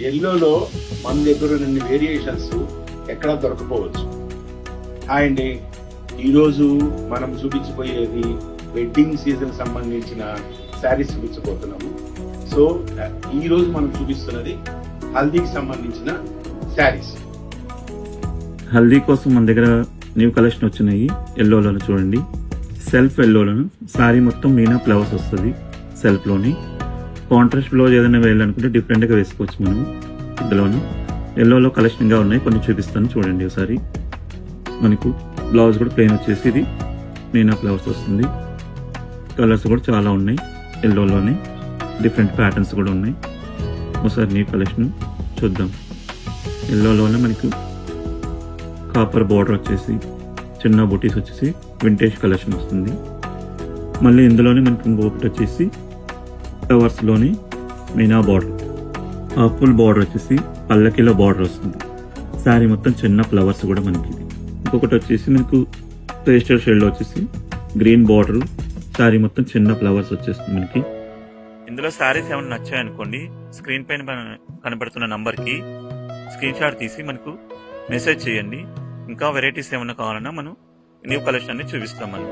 ఎల్లోలో మన దగ్గర ఉన్న వేరియేషన్స్ ఎక్కడా దొరకపోవచ్చు. హాయ్ అండి, ఈరోజు మనం చూపించబోయేది వెడ్డింగ్ సీజన్ సంబంధించిన శారీస్ చూపించబోతున్నాము. సో ఈరోజు మనం చూపిస్తున్నది హల్దీకి సంబంధించిన శారీస్. హల్దీ కోసం మన దగ్గర న్యూ కలెక్షన్ వచ్చినాయి. ఎల్లోలను చూడండి, సెల్ఫ్ ఎల్లోలను శారీ మొత్తం మీనా ఫ్లవర్స్ వస్తుంది. సెల్ఫ్లోని కాంట్రాస్ట్ బ్లౌజ్ ఏదైనా వేయాలనుకుంటే డిఫరెంట్గా వేసుకోవచ్చు మనం. ఇందులోను ఎల్లోలో కలెక్షన్గా ఉన్నాయి, కొన్ని చూపిస్తాను చూడండి ఒకసారి. మనకు బ్లౌజ్ కూడా ప్లెయిన్ వచ్చేసి ఇది మీనా ఫ్లవర్స్ వస్తుంది. కలర్స్ కూడా చాలా ఉన్నాయి. ఎల్లోలోనే డిఫరెంట్ ప్యాటర్న్స్ కూడా ఉన్నాయి. ఒకసారి న్యూ కలెక్షన్ చూద్దాం. ఎల్లోలోనే మనకు కాపర్ బార్డర్ వచ్చేసి చిన్న బూటీస్ వచ్చేసి వింటేజ్ కలెక్షన్ వస్తుంది. మళ్ళీ ఇందులోనే మనకి ఇంకొకటి వచ్చేసి ఫ్లవర్స్లోని మీనా బార్డర్, ఆ ఫుల్ బార్డర్ వచ్చేసి పల్లకిలో బార్డర్ వస్తుంది. శారీ మొత్తం చిన్న ఫ్లవర్స్ కూడా మనకి. ఇంకొకటి వచ్చేసి మనకు పేస్టల్ షేడ్లో వచ్చేసి గ్రీన్ బార్డర్, శారీ మొత్తం చిన్న ఫ్లవర్స్ వచ్చేస్తుంది మనకి. ఇందులో శారీస్ ఏమైనా నచ్చాయనుకోండి, స్క్రీన్ పైన కనబడుతున్న నంబర్కి స్క్రీన్ షాట్ తీసి మనకు మెసేజ్ చేయండి. ఇంకా వెరైటీస్ ఏమైనా కావాలన్నా మనం న్యూ కలెక్షన్ అన్ని చూపిస్తాం మనం.